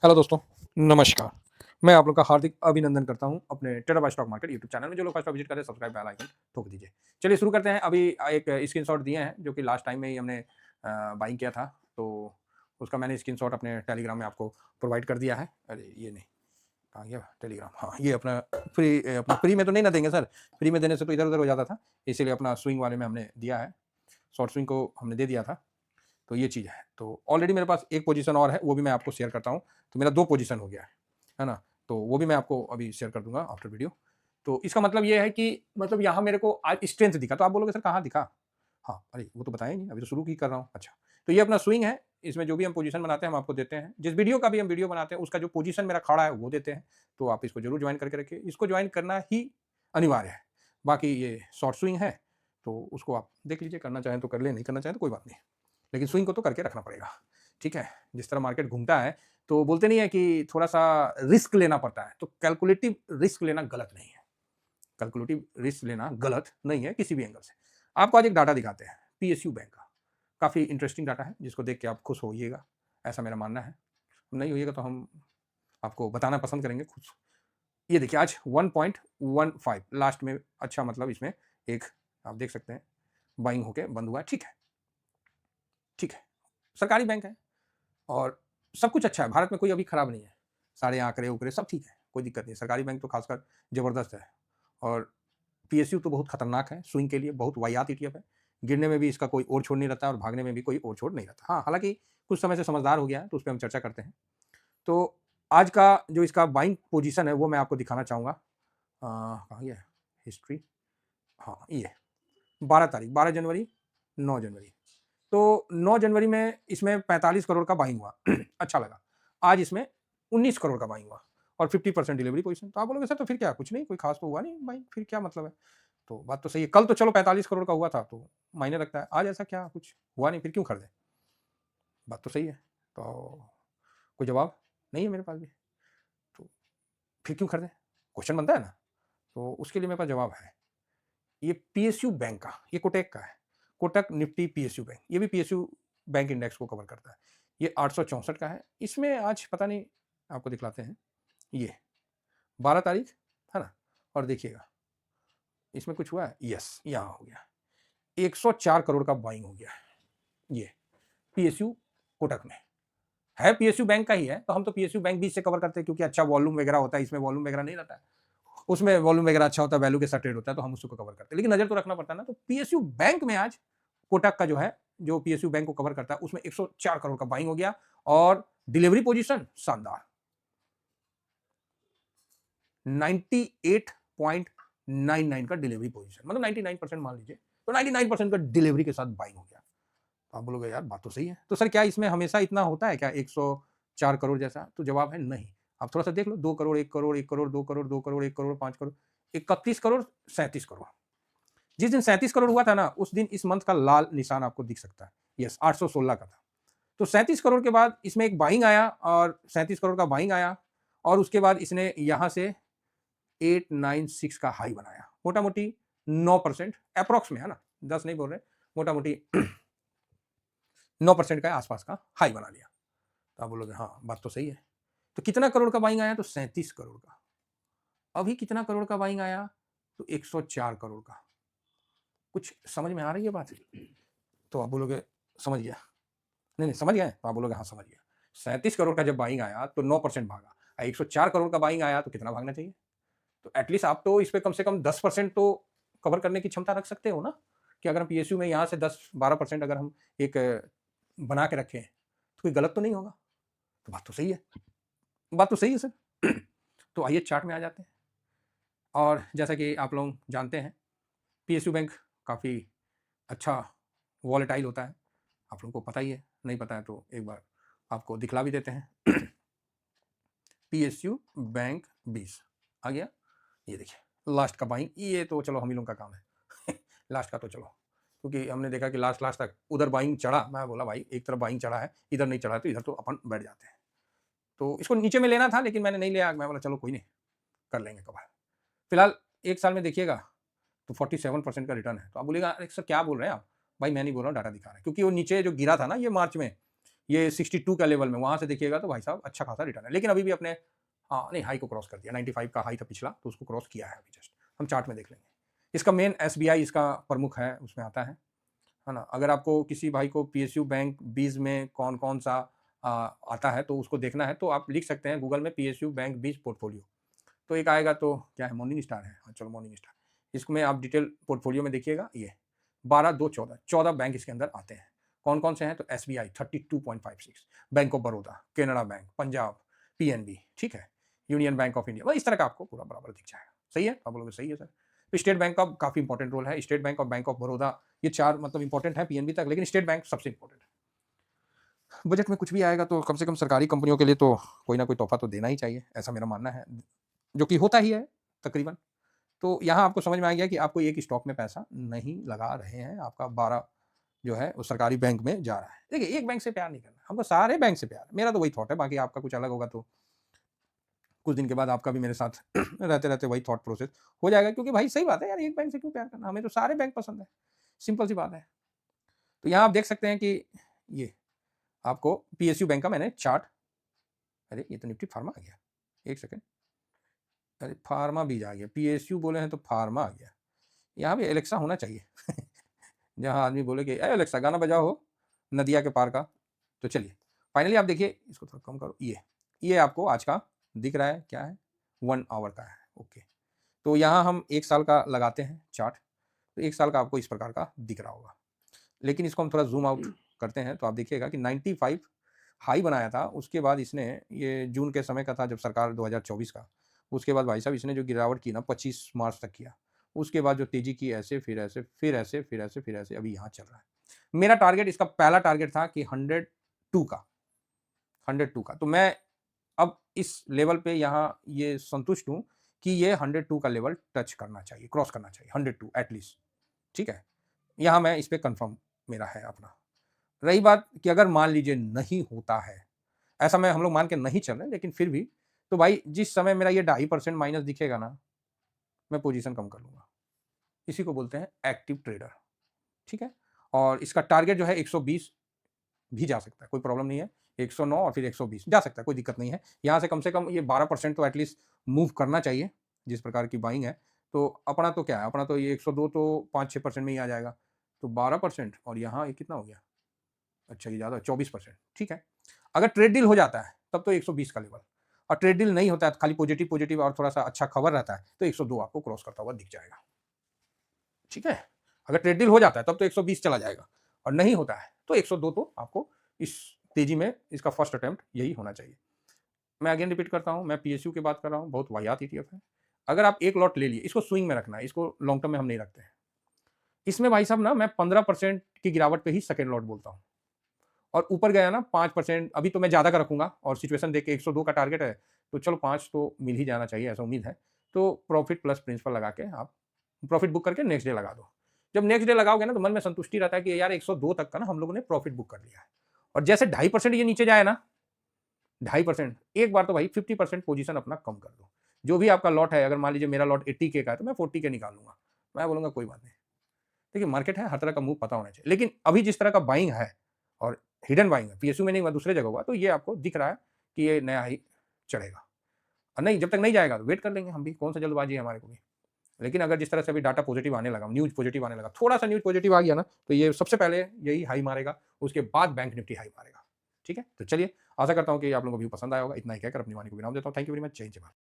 Hello दोस्तों, नमस्कार। मैं आप लोग का हार्दिक अभिनंदन करता हूँ अपने टेरा बाय स्टॉक मार्केट यूट्यूब चैनल में। जो लोग फर्स्ट बार विजिट करें, सब्सक्राइब बेल आइकन ठोक दीजिए। चलिए शुरू करते हैं। अभी एक स्क्रीनशॉट दिए हैं जो कि लास्ट टाइम में ही हमने बाइंग किया था, तो उसका मैंने स्क्रीनशॉट अपने टेलीग्राम में आपको प्रोवाइड कर दिया है। अरे ये नहीं, कहाँ गया टेलीग्राम? हाँ, ये अपना फ्री में तो नहीं ना देंगे सर, फ्री में देने से तो इधर-उधर हो जाता था, इसीलिए अपना स्विंग वाले में हमने दिया है। शॉर्ट स्विंग को हमने दे दिया था, तो ये चीज़ है। तो ऑलरेडी मेरे पास एक पोजीशन और है, वो भी मैं आपको शेयर करता हूँ। तो मेरा 2 पोजीशन हो गया है ना? तो वो भी मैं आपको अभी शेयर कर दूँगा आफ्टर वीडियो। तो इसका मतलब ये है कि मतलब यहाँ मेरे को आज स्ट्रेंथ दिखा, तो आप बोलोगे सर कहाँ दिखा? हाँ, अरे वो तो बताया ही नहीं, अभी तो शुरू ही कर रहा हूँ। अच्छा, तो ये अपना स्विंग है, इसमें जो भी हम पोजीशन बनाते हैं हम आपको देते हैं। जिस वीडियो का भी हम वीडियो बनाते हैं उसका जो पोजीशन मेरा खड़ा है वो देते हैं। तो आप इसको ज़रूर जॉइन करके रखिए, इसको जॉइन करना ही अनिवार्य है। बाकी ये शॉर्ट स्विंग है, तो उसको आप देख लीजिए, करना चाहें तो कर लें, नहीं करना चाहें तो कोई बात नहीं। लेकिन स्विंग को तो करके रखना पड़ेगा, ठीक है? जिस तरह मार्केट घूमता है, तो बोलते नहीं है कि थोड़ा-सा रिस्क लेना पड़ता है, तो कैलकुलेटिव रिस्क लेना गलत नहीं है। कैलकुलेटिव रिस्क लेना गलत नहीं है किसी भी एंगल से। आपको आज एक डाटा दिखाते हैं, पीएसयू बैंक का। काफ़ी इंटरेस्टिंग डाटा है, जिसको देख के आप खुश होइएगा, ऐसा मेरा मानना है। नहीं होइएगा तो हम आपको बताना पसंद करेंगे खुश। ये देखिए आज 1.15 लास्ट में, अच्छा मतलब इसमें एक आप देख सकते हैं बाइंग होके बंद हुआ है, ठीक है, ठीक है। सरकारी बैंक है। और सब कुछ अच्छा है, भारत में कोई अभी खराब नहीं है। सारे आँकड़े-उकड़े सब ठीक है, कोई दिक्कत नहीं है। सरकारी बैंक तो खासकर ज़बरदस्त है। और पीएसयू तो बहुत खतरनाक है, स्विंग के लिए बहुत वाहियात ईटीएफ है। गिरने में भी इसका कोई ओर-छोर नहीं रहता और भागने में भी कोई ओर-छोर नहीं रहता। हाँ, हालाँकि कुछ समय से समझदार हो गया है, तो उसपे हम चर्चा करते हैं। तो आज का जो इसका बाइंग पोज़ीशन है, वो मैं आपको दिखाना चाहूँगा। कहाँ गया? हिस्ट्री, हाँ, ये 12 तारीख, 12 जनवरी, 9 जनवरी। तो 9 जनवरी में इसमें 45 करोड़ का बाइंग हुआ। अच्छा लगा। आज इसमें 19 करोड़ का बाइंग हुआ और 50% डिलीवरी पोज़ीशन। तो आप बोलोगे सर तो फिर क्या, कुछ नहीं, कोई ख़ास तो हुआ नहीं बाइंग, फिर क्या मतलब है? तो बात तो सही है। कल तो चलो 45 करोड़ का हुआ था, तो मायने रखता है। आज ऐसा क्या कुछ हुआ नहीं, फिर क्यों खरीदें? बात तो सही है। तो कोई जवाब नहीं है मेरे पास भी। तो फिर क्यों खरीदें? क्वेश्चन बनता है ना? तो उसके लिए मेरे पास जवाब है। ये पीएसयू बैंक का, ये कोटक का है। कोटक निफ्टी पीएसयू बैंक, ये भी पीएसयू बैंक इंडेक्स को कवर करता है। ये 864 का है। इसमें आज पता नहीं, आपको दिखलाते हैं। ये 12 तारीख, है ना? और देखिएगा, इसमें कुछ हुआ है? यस, यहाँ हो गया। 104 करोड़ का बाइंग हो गया है। ये पीएसयू कोटक में। है पीएसयू बैंक का ही है, तो हम तो पीएसयू बैंक भी इससे कवर करते हैं क्योंकि अच्छा वॉल्यूम वगैरह होता है, इसमें वॉल्यूम वगैरह नहीं रहता है। उसमें वॉल्यूम वगैरह अच्छा होता है, वैल्यू के साथ ट्रेड होता है, तो हम उसको कवर करते हैं। लेकिन नज़र तो रखना पड़ता है ना, तो पीएसयू बैंक में आज कोटक का जो है, जो पीएसयू बैंक को कवर करता है, उसमें 104 करोड़ का बाइंग हो गया और डिलीवरी पोजीशन शानदार, 98.99 का डिलीवरी पोजीशन, मतलब 99% मान लीजिए, तो 99% का डिलीवरी के साथ बाइंग हो गया। तो आप बोलोगे यार बात तो सही है। तो सर क्या इसमें हमेशा इतना होता है क्या, 104 करोड़ जैसा? तो जवाब है नहीं। आप थोड़ा-सा देख लो, 2 करोड़, 1 करोड़, 1 करोड़, 2 करोड़, 2 करोड़, 1 करोड़, 5 करोड़, 31 करोड़, 37 करोड़। जिस दिन 37 करोड़ हुआ था ना, उस दिन इस मंथ का लाल निशान आपको दिख सकता है। यस, 816 का था। तो 37 करोड़ के बाद इसमें एक बाइंग आया और 37 करोड़ का बाइंग आया और उसके बाद इसने यहाँ से 896 का हाई बनाया। मोटा-मोटी 9% एप्रॉक्स में, है ना? 10 नहीं बोल रहे, मोटा-मोटी 9% का आसपास का हाई बना लिया। तो आप बोलोगे हाँ, बात तो सही है। तो कितना करोड़ का बाइंग आया? तो 37 करोड़ का। अभी कितना करोड़ का बाइंग आया? तो 104 करोड़ का। कुछ समझ में आ रही है बात? तो आप बोलोगे समझ गया। नहीं, नहीं समझ गए? तो आप बोलोगे हाँ समझ गया। 37 करोड़ का जब बाइंग आया तो 9% भागा। 104 करोड़ का बाइंग आया तो कितना भागना चाहिए? तो एटलीस्ट आप तो इस पे कम से कम 10% तो कवर करने की क्षमता रख सकते हो ना? कि अगर हम पीएसयू में यहाँ से 10-12% अगर हम एक बना के रखें, तो कोई गलत तो नहीं होगा। तो बात तो सही है। बात तो सही है सर। तो आइए चार्ट में आ जाते हैं। और जैसा कि आप लोग जानते हैं, पीएसयू बैंक काफ़ी अच्छा वॉलेटाइल होता है। आप लोगों को पता ही है, नहीं पता है तो एक बार आपको दिखला भी देते हैं। पीएसयू बैंक 20 आ गया। ये देखिए लास्ट का बाइंग, ये तो चलो हम ही लोग का काम है। लास्ट का तो चलो, क्योंकि हमने देखा कि लास्ट लास्ट तक उधर बाइंग चढ़ा, मैं बोला भाई एक तरफ बाइंग चढ़ा है, इधर नहीं चढ़ा है तो इधर तो अपन बैठ जाते हैं। तो इसको नीचे में लेना था लेकिन मैंने नहीं लिया, मैं बोला चलो कोई नहीं, कर लेंगे कवर। फिलहाल 1 साल में देखिएगा तो 47% का रिटर्न है। तो आप बोलिएगा अरे सर क्या बोल रहे हैं आप? भाई मैं नहीं बोल रहा हूँ, डाटा दिखा रहा है। क्योंकि वो नीचे जो गिरा था ना ये मार्च में, ये 62 का लेवल में, वहाँ से देखिएगा तो भाई साहब अच्छा खासा रिटर्न है। लेकिन अभी भी अपने नहीं हाई को क्रॉस कर दिया, 95 का हाई था पिछला, तो उसको क्रॉस किया है अभी जस्ट। हम चार्ट में देख लेंगे। इसका मेन एसबीआई इसका प्रमुख है, उसमें आता है ना? अगर आपको किसी भाई को पीएसयू बैंक बीज में कौन-कौन सा आता है तो उसको देखना है, तो आप लिख सकते हैं गूगल में पीएसयू बैंक बीज पोर्टफोलियो। तो एक आएगा, तो क्या है, मॉर्निंग स्टार है, हाँ चलो मॉर्निंग स्टार। इसमें आप डिटेल पोर्टफोलियो में देखिएगा, ये 12, 2, 14, 14 बैंक इसके अंदर आते हैं। कौन-कौन से हैं? तो SBI 32.56, bank of Baroda, Canara bank, Punjab, PNB, ठीक है, यूनियन बैंक ऑफ इंडिया, इस तरह का आपको पूरा बराबर दिख जाएगा। सही है? आप बोलोगे सही है सर। तो स्टेट बैंक का काफ़ी इंपॉर्टेंट रोल है। स्टेट बैंक और बैंक ऑफ बड़ौदा, ये 4 मतलब इंपॉर्टेंट है पीएनबी तक, लेकिन स्टेट बैंक सबसे इंपॉर्टेंट है। बजट में कुछ भी आएगा तो कम से कम सरकारी कंपनियों के लिए तो कोई ना कोई तोहफा तो देना ही चाहिए, ऐसा मेरा मानना है, जो कि होता ही है तकरीबन। तो यहाँ आपको समझ में आ गया कि आपको एक स्टॉक में पैसा नहीं लगा रहे हैं, आपका 12 जो है वो सरकारी बैंक में जा रहा है। देखिए, एक बैंक से प्यार नहीं करना, हमको सारे बैंक से प्यार है। मेरा तो वही थॉट है, बाकी आपका कुछ अलग होगा तो कुछ दिन के बाद आपका भी मेरे साथ रहते-रहते वही थॉट प्रोसेस हो जाएगा, क्योंकि भाई सही बात है यार, एक बैंक से क्यों प्यार करना? हमें तो सारे बैंक पसंद है, सिंपल सी बात है। तो यहाँ आप देख सकते हैं कि ये आपको पीएसयू बैंक का मैंने चार्ट, अरे ये तो निफ्टी फार्मा आ गया, एक सेकंड, अरे फार्मा बीज आ गया, पीएसयू बोले हैं तो फार्मा आ गया। यहाँ भी एलेक्सा होना चाहिए जहाँ आदमी बोले कि ए एलेक्सा गाना बजाओ हो नदिया के पार का। तो चलिए फाइनली आप देखिए, इसको थोड़ा कम करो, ये आपको आज का दिख रहा है, क्या है, 1 आवर का है, ओके। तो यहाँ हम 1 साल का लगाते हैं चार्ट, तो 1 साल का आपको इस प्रकार का दिख रहा होगा। लेकिन इसको हम थोड़ा ज़ूम आउट करते हैं तो आप देखिएगा कि 95 हाई बनाया था, उसके बाद इसने, ये जून के समय का था जब सरकार 2024 का, उसके बाद भाई साहब इसने जो गिरावट की ना 25 मार्च तक किया, उसके बाद जो तेज़ी की, ऐसे फिर ऐसे, फिर ऐसे, फिर ऐसे, फिर ऐसे, अभी यहाँ चल रहा है। मेरा टारगेट, इसका पहला टारगेट था कि 102 का, 102 का, तो मैं अब इस लेवल पे यहाँ ये संतुष्ट हूँ कि ये 102 का लेवल टच करना चाहिए, क्रॉस करना चाहिए, 102 एटलीस्ट, ठीक है? यहाँ मैं इस पे कन्फर्म मेरा है अपना। रही बात कि अगर मान लीजिए नहीं होता है, ऐसा मैं, हम लोग मान के नहीं चल रहे, लेकिन फिर भी, तो भाई जिस समय मेरा ये 2.5% माइनस दिखेगा ना, मैं पोजीशन कम कर लूँगा। इसी को बोलते हैं एक्टिव ट्रेडर, ठीक है? और इसका टारगेट जो है 120 भी जा सकता है, कोई प्रॉब्लम नहीं है। 109 और फिर 120 जा सकता है, कोई दिक्कत नहीं है। यहाँ से कम ये 12% तो एटलीस्ट मूव करना चाहिए, जिस प्रकार की बाइंग है। तो अपना तो क्या है, अपना तो ये 102 तो 5-6% में ही आ जाएगा। तो 12% और यहाँ ये कितना हो गया? अच्छा, ये ज़्यादा 24%, ठीक है। अगर ट्रेड डील हो जाता है तब तो 120 का लेवल, और ट्रेड डील नहीं होता है, खाली पॉजिटिव और थोड़ा-सा अच्छा खबर रहता है, तो 102 आपको क्रॉस करता हुआ दिख जाएगा, ठीक है। अगर ट्रेड डील हो जाता है तब तो 120 चला जाएगा, और नहीं होता है तो 102 तो आपको इस तेजी में इसका फर्स्ट अटेम्प्ट यही होना चाहिए। मैं अगेन रिपीट करता हूँ, मैं पीएसयू की बात कर रहा हूँ, बहुत वाहियात ईटीएफ है। अगर आप एक लॉट ले लिए, इसको स्विंग में रखना है, इसको लॉन्ग टर्म में हम नहीं रखते हैं। इसमें भाई साहब ना मैं 15% की गिरावट पे ही सेकंड लॉट बोलता हूँ, और ऊपर गया ना 5%, अभी तो मैं ज़्यादा का रखूंगा, और सिचुएशन देख के 102 का टारगेट है, तो चलो 5 तो मिल ही जाना चाहिए, ऐसा उम्मीद है। तो प्रॉफिट प्लस प्रिंसिपल लगा के आप प्रॉफिट बुक करके नेक्स्ट डे लगा दो। जब नेक्स्ट डे लगाओगे ना, तो मन में संतुष्टि रहता है कि यार 102 तक का ना हम लोगों ने प्रॉफिट बुक कर लिया है। और जैसे 2.5% ये नीचे जाए ना, 2.5%, एक बार तो भाई 50% पोजीशन अपना कम कर दो। जो भी आपका लॉट है, अगर मान लीजिए मेरा लॉट 80 के का है, तो मैं 40 के निकाल लूंगा। मैं बोलूंगा कोई बात नहीं। देखिए, मार्केट है, हर तरह का मूव पता होना चाहिए, लेकिन अभी जिस तरह का बाइंग है, और हिडन बाइंग है, पीएसयू में नहीं हुआ, दूसरे जगह हुआ, तो ये आपको दिख रहा है कि ये नया हाई चढ़ेगा। और नहीं, जब तक नहीं जाएगा तो वेट कर लेंगे हम भी, कौन सा जल्दबाजी है हमारे को भी। लेकिन अगर जिस तरह से अभी डाटा पॉजिटिव आने लगा, न्यूज़ पॉजिटिव आने लगा, थोड़ा-सा न्यूज़ पॉजिटिव आ गया ना, तो ये सबसे पहले यही हाई मारेगा, उसके बाद बैंक निफ्टी हाई मारेगा। ठीक है? तो चलिए, आशा करता हूँ कि आप लोगों को व्यू पसंद आया होगा। इतना ही कहकर अपनी वाणी को विराम देता हूँ। Thank you very much. जय हिंद, जय भारत।